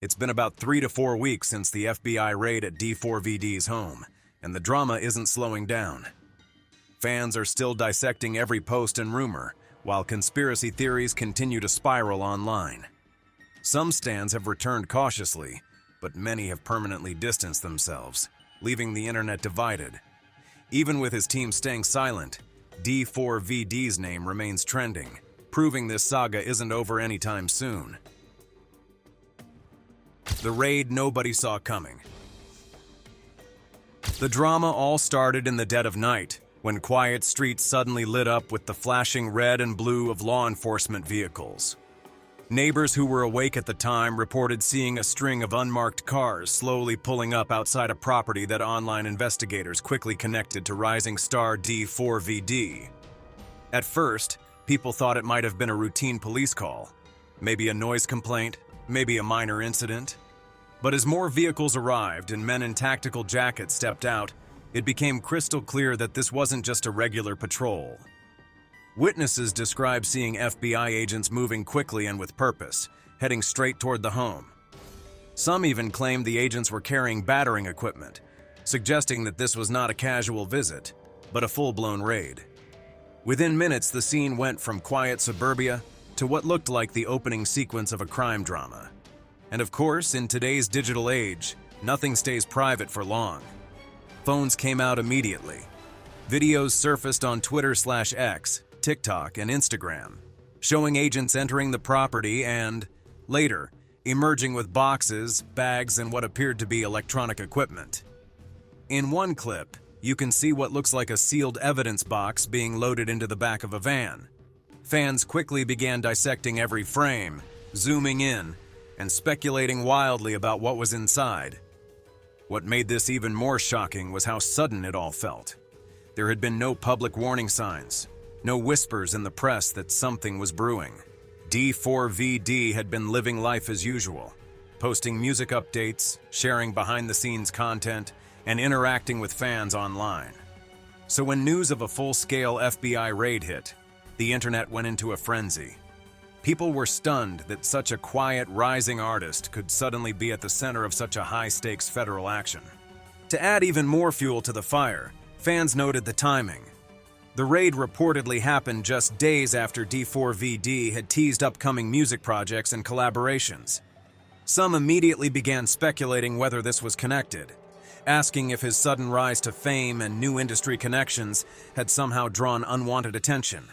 It's been about 3 to 4 weeks since the FBI raid at D4VD's home, and the drama isn't slowing down. Fans are still dissecting every post and rumor, while conspiracy theories continue to spiral online. Some stands have returned cautiously, but many have permanently distanced themselves, leaving the internet divided. Even with his team staying silent, D4VD's name remains trending, proving this saga isn't over anytime soon. The raid nobody saw coming. The drama all started in the dead of night, when quiet streets suddenly lit up with the flashing red and blue of law enforcement vehicles. Neighbors who were awake at the time reported seeing a string of unmarked cars slowly pulling up outside a property that online investigators quickly connected to rising star D4VD. At first, people thought it might have been a routine police call, maybe a noise complaint, maybe a minor incident. But as more vehicles arrived and men in tactical jackets stepped out, it became crystal clear that this wasn't just a regular patrol. Witnesses described seeing FBI agents moving quickly and with purpose, heading straight toward the home. Some even claimed the agents were carrying battering equipment, suggesting that this was not a casual visit, but a full-blown raid. Within minutes, the scene went from quiet suburbia to what looked like the opening sequence of a crime drama. And of course, in today's digital age, nothing stays private for long. Phones came out immediately. Videos surfaced on Twitter/X, TikTok, and Instagram, showing agents entering the property and, later, emerging with boxes, bags, and what appeared to be electronic equipment. In one clip, you can see what looks like a sealed evidence box being loaded into the back of a van. Fans quickly began dissecting every frame, zooming in, and speculating wildly about what was inside. What made this even more shocking was how sudden it all felt. There had been no public warning signs, no whispers in the press that something was brewing. D4VD had been living life as usual, posting music updates, sharing behind-the-scenes content, and interacting with fans online. So when news of a full-scale FBI raid hit, the internet went into a frenzy. People were stunned that such a quiet, rising artist could suddenly be at the center of such a high-stakes federal action. To add even more fuel to the fire, fans noted the timing. The raid reportedly happened just days after D4VD had teased upcoming music projects and collaborations. Some immediately began speculating whether this was connected, asking if his sudden rise to fame and new industry connections had somehow drawn unwanted attention.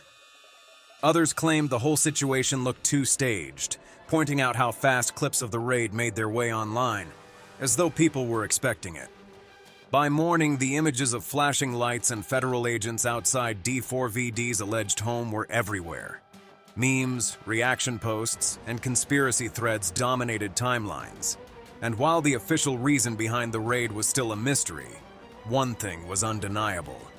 Others claimed the whole situation looked too staged, pointing out how fast clips of the raid made their way online, as though people were expecting it. By morning, the images of flashing lights and federal agents outside D4VD's alleged home were everywhere. Memes, reaction posts, and conspiracy threads dominated timelines. And while the official reason behind the raid was still a mystery, one thing was undeniable.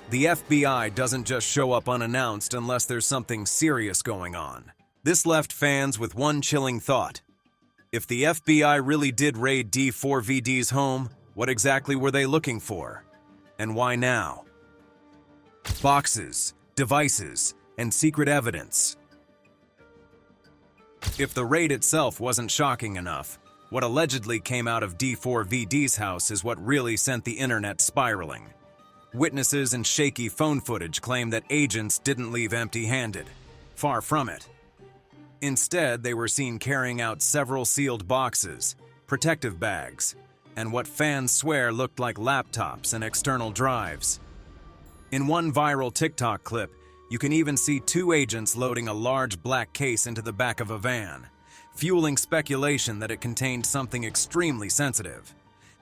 The FBI doesn't just show up unannounced unless there's something serious going on. This left fans with one chilling thought. If the FBI really did raid D4VD's home, what exactly were they looking for? And why now? Boxes, devices, and secret evidence. If the raid itself wasn't shocking enough, what allegedly came out of D4VD's house is what really sent the internet spiraling. Witnesses and shaky phone footage claim that agents didn't leave empty-handed. Far from it. Instead, they were seen carrying out several sealed boxes, protective bags, and what fans swear looked like laptops and external drives. In one viral TikTok clip, you can even see two agents loading a large black case into the back of a van, fueling speculation that it contained something extremely sensitive.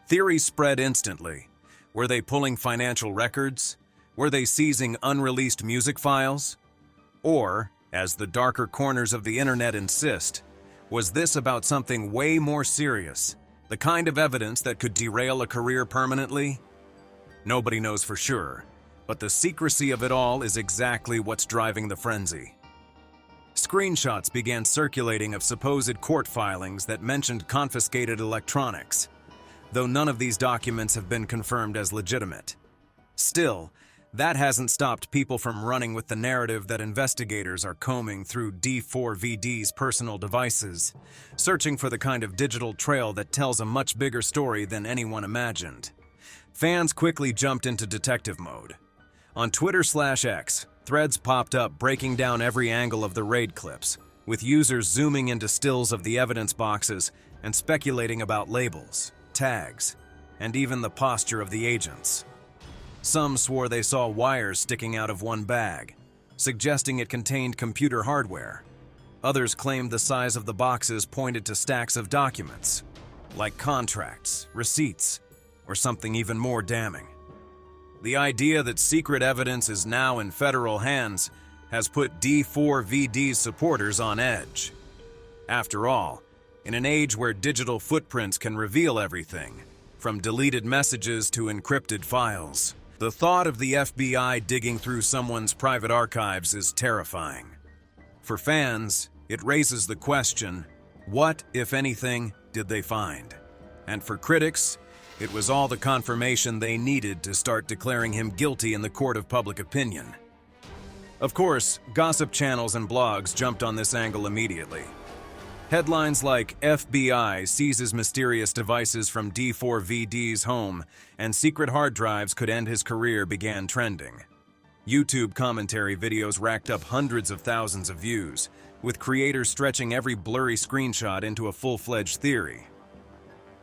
Theories spread instantly. Were they pulling financial records? Were they seizing unreleased music files? Or, as the darker corners of the internet insist, was this about something way more serious, the kind of evidence that could derail a career permanently? Nobody knows for sure, but the secrecy of it all is exactly what's driving the frenzy. Screenshots began circulating of supposed court filings that mentioned confiscated electronics, though none of these documents have been confirmed as legitimate. Still, That hasn't stopped people from running with the narrative that investigators are combing through D4VD's personal devices, searching for the kind of digital trail that tells a much bigger story than anyone imagined. Fans quickly jumped into detective mode. On Twitter/X, threads popped up breaking down every angle of the raid clips, with users zooming into stills of the evidence boxes and speculating about labels, tags, and even the posture of the agents. Some swore they saw wires sticking out of one bag, suggesting it contained computer hardware. Others claimed the size of the boxes pointed to stacks of documents, like contracts, receipts, or something even more damning. The idea that secret evidence is now in federal hands has put D4VD's supporters on edge. After all, in an age where digital footprints can reveal everything, from deleted messages to encrypted files, the thought of the FBI digging through someone's private archives is terrifying. For fans, it raises the question, what, if anything, did they find? And for critics, it was all the confirmation they needed to start declaring him guilty in the court of public opinion. Of course, gossip channels and blogs jumped on this angle immediately. Headlines like FBI seizes mysterious devices from D4VD's home and secret hard drives could end his career began trending. YouTube commentary videos racked up hundreds of thousands of views, with creators stretching every blurry screenshot into a full-fledged theory.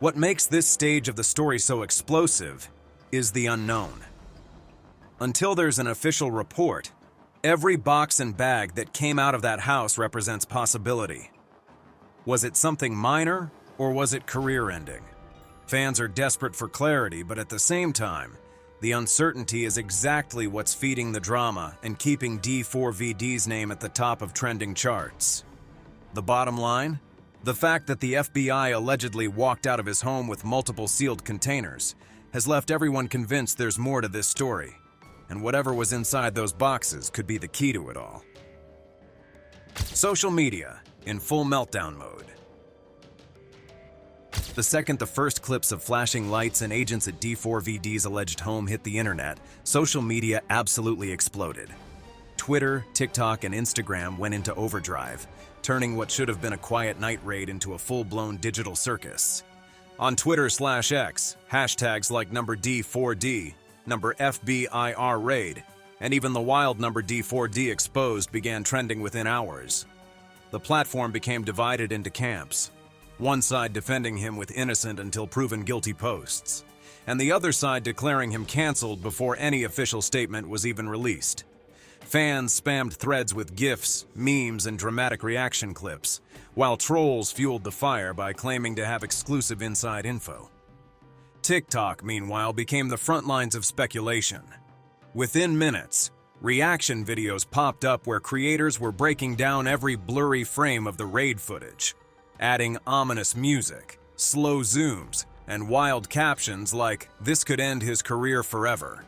What makes this stage of the story so explosive is the unknown. Until there's an official report, every box and bag that came out of that house represents possibility. Was it something minor, or was it career-ending? Fans are desperate for clarity, but at the same time, the uncertainty is exactly what's feeding the drama and keeping D4VD's name at the top of trending charts. The bottom line? The fact that the FBI allegedly walked out of his home with multiple sealed containers has left everyone convinced there's more to this story, and whatever was inside those boxes could be the key to it all. Social media in full meltdown mode. The second the first clips of flashing lights and agents at D4VD's alleged home hit the internet, social media absolutely exploded. Twitter, TikTok, and Instagram went into overdrive, turning what should have been a quiet night raid into a full-blown digital circus. On Twitter/X, hashtags like #D4D, #FBIR raid, and even the wild #D4D exposed began trending within hours. The platform became divided into camps, one side defending him with innocent until proven guilty posts, and the other side declaring him canceled before any official statement was even released. Fans spammed threads with GIFs, memes, and dramatic reaction clips, while trolls fueled the fire by claiming to have exclusive inside info. TikTok, meanwhile, became the front lines of speculation. Within minutes, reaction videos popped up where creators were breaking down every blurry frame of the raid footage, adding ominous music, slow zooms, and wild captions like, "This could end his career forever."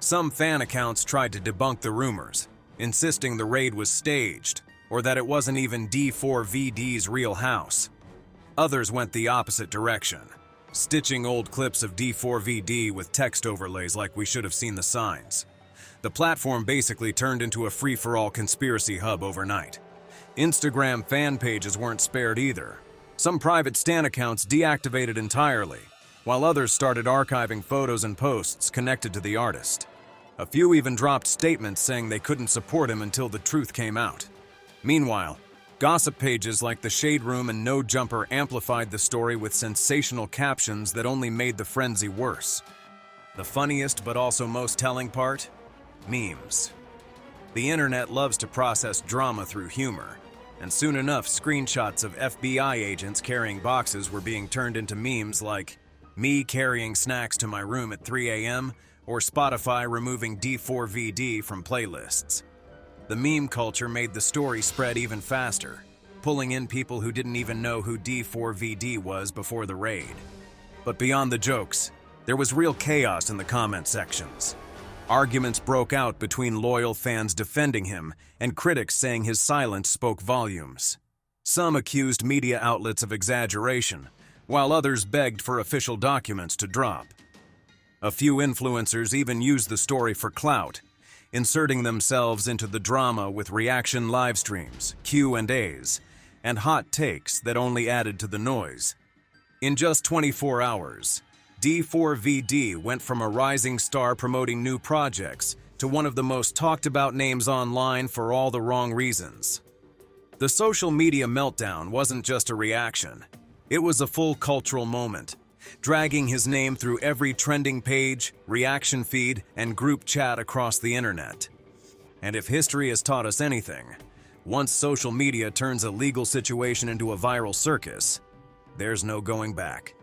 Some fan accounts tried to debunk the rumors, insisting the raid was staged, or that it wasn't even D4VD's real house. Others went the opposite direction, stitching old clips of D4VD with text overlays like we should have seen the signs. The platform basically turned into a free-for-all conspiracy hub overnight. Instagram fan pages weren't spared either. Some private stan accounts deactivated entirely, while others started archiving photos and posts connected to the artist. A few even dropped statements saying they couldn't support him until the truth came out. Meanwhile, gossip pages like The Shade Room and No Jumper amplified the story with sensational captions that only made the frenzy worse. The funniest but also most telling part? Memes. The internet loves to process drama through humor, and soon enough screenshots of FBI agents carrying boxes were being turned into memes like me carrying snacks to my room at 3 a.m. or Spotify removing D4VD from playlists. The meme culture made the story spread even faster, pulling in people who didn't even know who D4VD was before the raid. But beyond the jokes, there was real chaos in the comment sections. Arguments broke out between loyal fans defending him and critics saying his silence spoke volumes. Some accused media outlets of exaggeration, while others begged for official documents to drop. A few influencers even used the story for clout, inserting themselves into the drama with reaction live streams, Q&As, and hot takes that only added to the noise. In just 24 hours, D4VD went from a rising star promoting new projects to one of the most talked about names online for all the wrong reasons. The social media meltdown wasn't just a reaction. It was a full cultural moment, dragging his name through every trending page, reaction feed, and group chat across the internet. And if history has taught us anything, once social media turns a legal situation into a viral circus, there's no going back.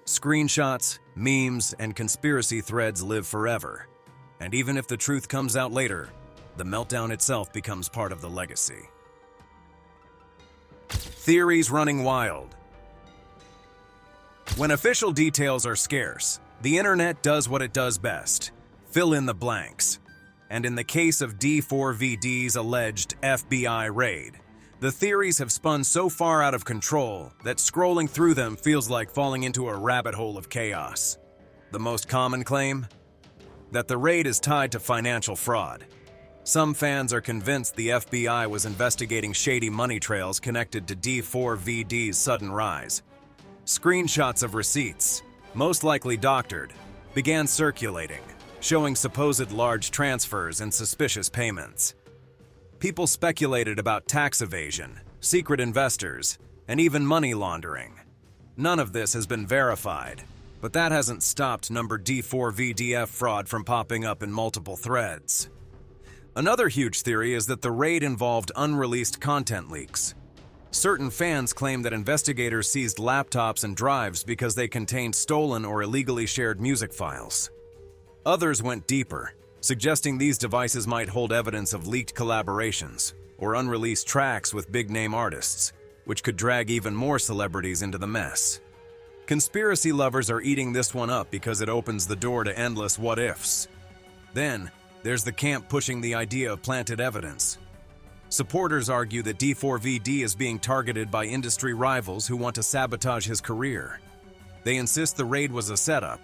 Screenshots, memes, and conspiracy threads live forever. And even if the truth comes out later, the meltdown itself becomes part of the legacy. Theories running wild. When official details are scarce, the internet does what it does best: fill in the blanks. And in the case of D4VD's alleged FBI raid, the theories have spun so far out of control that scrolling through them feels like falling into a rabbit hole of chaos. The most common claim? That the raid is tied to financial fraud. Some fans are convinced the FBI was investigating shady money trails connected to D4VD's sudden rise. Screenshots of receipts, most likely doctored, began circulating, showing supposed large transfers and suspicious payments. People speculated about tax evasion, secret investors, and even money laundering. None of this has been verified, but that hasn't stopped number D4VDF fraud from popping up in multiple threads. Another huge theory is that the raid involved unreleased content leaks. Certain fans claim that investigators seized laptops and drives because they contained stolen or illegally shared music files. Others went deeper, suggesting these devices might hold evidence of leaked collaborations or unreleased tracks with big-name artists, which could drag even more celebrities into the mess. Conspiracy lovers are eating this one up because it opens the door to endless what-ifs. Then, there's the camp pushing the idea of planted evidence. Supporters argue that D4VD is being targeted by industry rivals who want to sabotage his career. They insist the raid was a setup,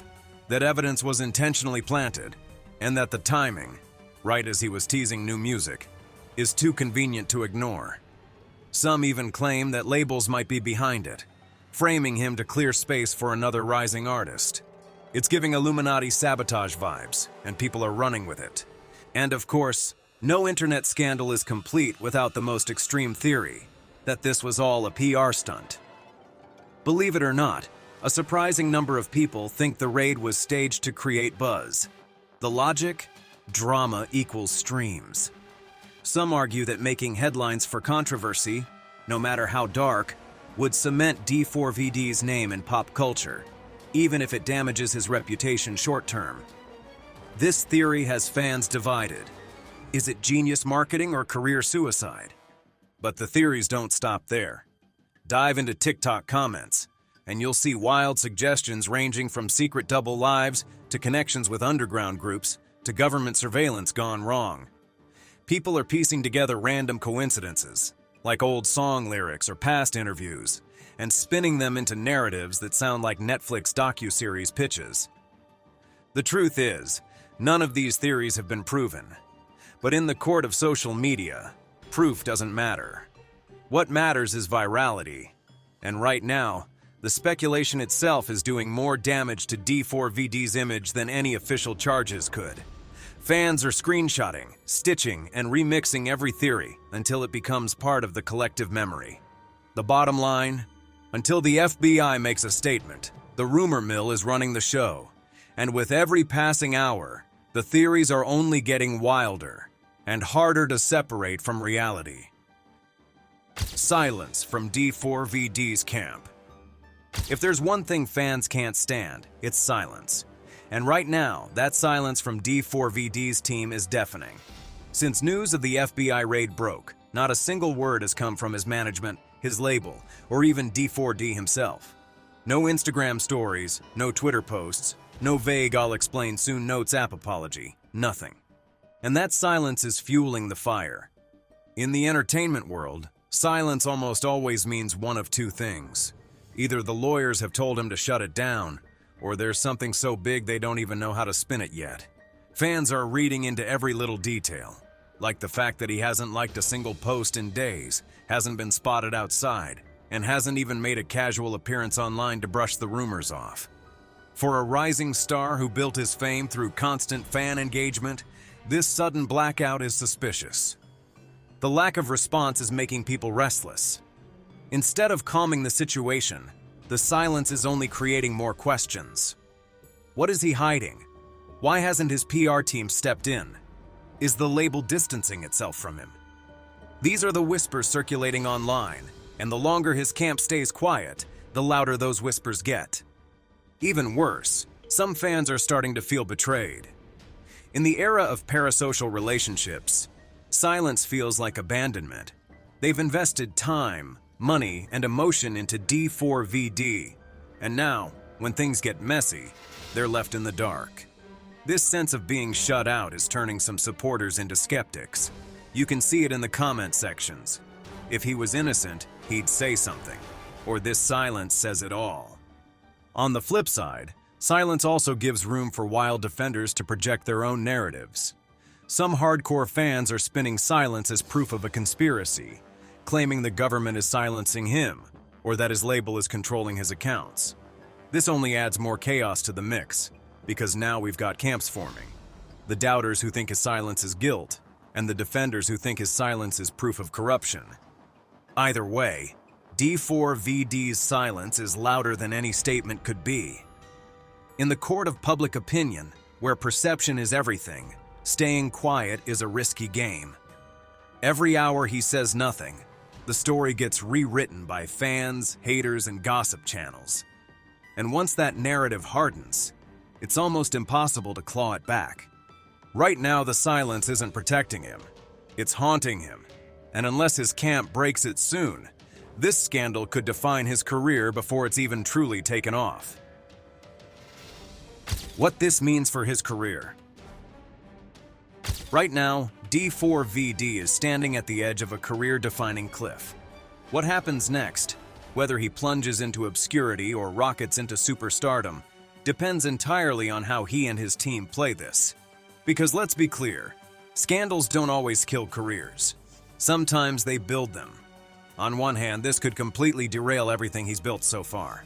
that evidence was intentionally planted, and that the timing, right as he was teasing new music, is too convenient to ignore. Some even claim that labels might be behind it, framing him to clear space for another rising artist. It's giving Illuminati sabotage vibes, and people are running with it. And of course, no internet scandal is complete without the most extreme theory, that this was all a PR stunt. Believe it or not, a surprising number of people think the raid was staged to create buzz. The logic? Drama equals streams. Some argue that making headlines for controversy, no matter how dark, would cement D4VD's name in pop culture, even if it damages his reputation short-term. This theory has fans divided. Is it genius marketing or career suicide? But the theories don't stop there. Dive into TikTok comments, and you'll see wild suggestions ranging from secret double lives to connections with underground groups to government surveillance gone wrong. People are piecing together random coincidences, like old song lyrics or past interviews, and spinning them into narratives that sound like Netflix docuseries pitches. The truth is, none of these theories have been proven. But in the court of social media, proof doesn't matter. What matters is virality. And right now, the speculation itself is doing more damage to D4VD's image than any official charges could. Fans are screenshotting, stitching, and remixing every theory until it becomes part of the collective memory. The bottom line? Until the FBI makes a statement, the rumor mill is running the show. And with every passing hour, the theories are only getting wilder and harder to separate from reality. Silence from D4VD's camp. If there's one thing fans can't stand, it's silence. And right now, that silence from D4VD's team is deafening. Since news of the FBI raid broke, not a single word has come from his management, his label, or even D4D himself. No Instagram stories, no Twitter posts, no vague "I'll explain soon" notes app apology, nothing. And that silence is fueling the fire. In the entertainment world, silence almost always means one of two things. Either the lawyers have told him to shut it down, or there's something so big they don't even know how to spin it yet. Fans are reading into every little detail, like the fact that he hasn't liked a single post in days, hasn't been spotted outside, and hasn't even made a casual appearance online to brush the rumors off. For a rising star who built his fame through constant fan engagement, this sudden blackout is suspicious. The lack of response is making people restless. Instead of calming the situation, the silence is only creating more questions. What is he hiding? Why hasn't his PR team stepped in? Is the label distancing itself from him? These are the whispers circulating online, and the longer his camp stays quiet, the louder those whispers get. Even worse, some fans are starting to feel betrayed. In the era of parasocial relationships, silence feels like abandonment. They've invested time, money, and emotion into D4VD, and now, when things get messy, they're left in the dark. This sense of being shut out is turning some supporters into skeptics. You can see it in the comment sections. If he was innocent, he'd say something, or this silence says it all. On the flip side, silence also gives room for wild defenders to project their own narratives. Some hardcore fans are spinning silence as proof of a conspiracy, claiming the government is silencing him, or that his label is controlling his accounts. This only adds more chaos to the mix, because now we've got camps forming. The doubters who think his silence is guilt, and the defenders who think his silence is proof of corruption. Either way, D4VD's silence is louder than any statement could be. In the court of public opinion, where perception is everything, staying quiet is a risky game. Every hour he says nothing, the story gets rewritten by fans, haters, and gossip channels. And once that narrative hardens, it's almost impossible to claw it back. Right now, the silence isn't protecting him. It's haunting him. And unless his camp breaks it soon, this scandal could define his career before it's even truly taken off. What this means for his career. Right now, D4VD is standing at the edge of a career-defining cliff. What happens next, whether he plunges into obscurity or rockets into superstardom, depends entirely on how he and his team play this. Because let's be clear, scandals don't always kill careers. Sometimes they build them. On one hand, this could completely derail everything he's built so far.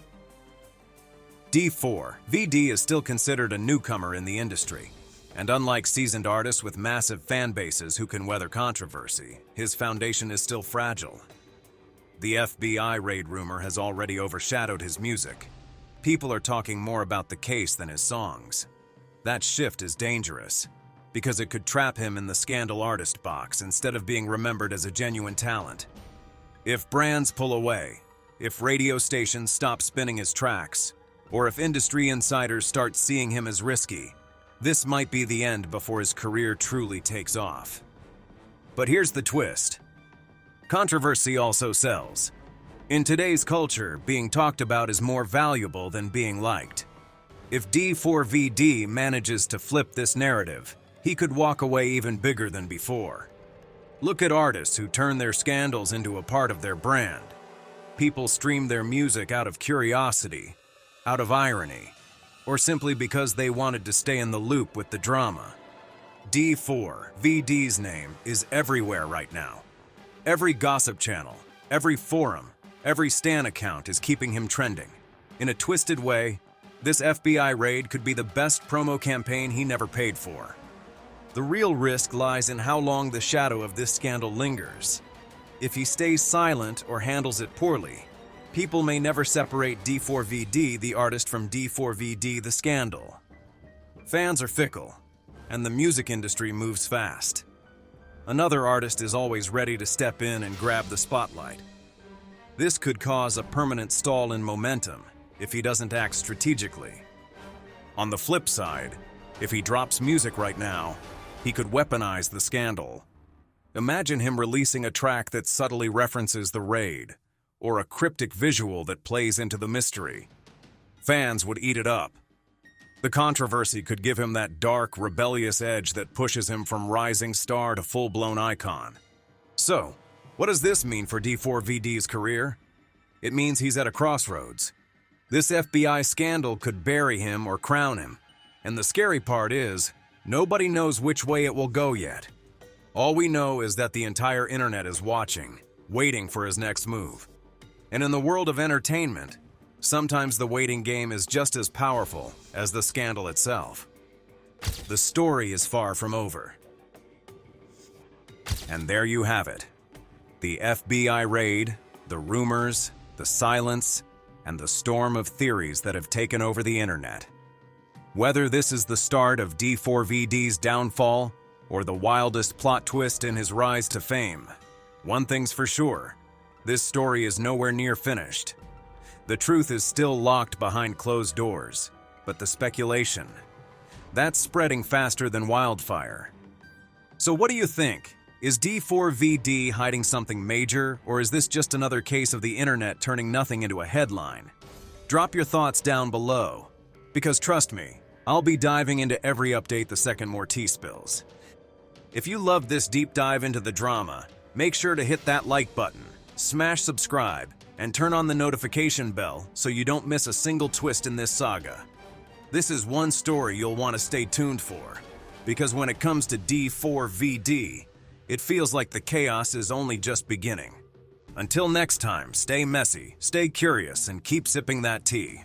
D4VD is still considered a newcomer in the industry, and unlike seasoned artists with massive fan bases who can weather controversy, his foundation is still fragile. The FBI raid rumor has already overshadowed his music. People are talking more about the case than his songs. That shift is dangerous, because it could trap him in the scandal artist box instead of being remembered as a genuine talent. If brands pull away, if radio stations stop spinning his tracks, or if industry insiders start seeing him as risky, this might be the end before his career truly takes off. But here's the twist. Controversy also sells. In today's culture, being talked about is more valuable than being liked. If D4VD manages to flip this narrative, he could walk away even bigger than before. Look at artists who turn their scandals into a part of their brand. People stream their music out of curiosity, out of irony, or simply because they wanted to stay in the loop with the drama. D4VD's name is everywhere right now. Every gossip channel, every forum, every stan account is keeping him trending. In a twisted way, this FBI raid could be the best promo campaign he never paid for. The real risk lies in how long the shadow of this scandal lingers. If he stays silent or handles it poorly, people may never separate D4VD the artist from D4VD the scandal. Fans are fickle, and the music industry moves fast. Another artist is always ready to step in and grab the spotlight. This could cause a permanent stall in momentum if he doesn't act strategically. On the flip side, if he drops music right now, he could weaponize the scandal. Imagine him releasing a track that subtly references the raid, or a cryptic visual that plays into the mystery. Fans would eat it up. The controversy could give him that dark, rebellious edge that pushes him from rising star to full-blown icon. So, what does this mean for D4VD's career? It means he's at a crossroads. This FBI scandal could bury him or crown him. And the scary part is, nobody knows which way it will go yet. All we know is that the entire internet is watching, waiting for his next move. And in the world of entertainment, sometimes the waiting game is just as powerful as the scandal itself. The story is far from over. And there you have it. The FBI raid, the rumors, the silence, and the storm of theories that have taken over the internet. Whether this is the start of D4VD's downfall or the wildest plot twist in his rise to fame, one thing's for sure, this story is nowhere near finished. The truth is still locked behind closed doors, but the speculation, that's spreading faster than wildfire. So what do you think? Is D4VD hiding something major, or is this just another case of the internet turning nothing into a headline? Drop your thoughts down below, because trust me, I'll be diving into every update the second more tea spills. If you loved this deep dive into the drama, make sure to hit that like button, smash subscribe, and turn on the notification bell so you don't miss a single twist in this saga. This is one story you'll want to stay tuned for, because when it comes to D4VD, it feels like the chaos is only just beginning. Until next time, stay messy, stay curious, and keep sipping that tea.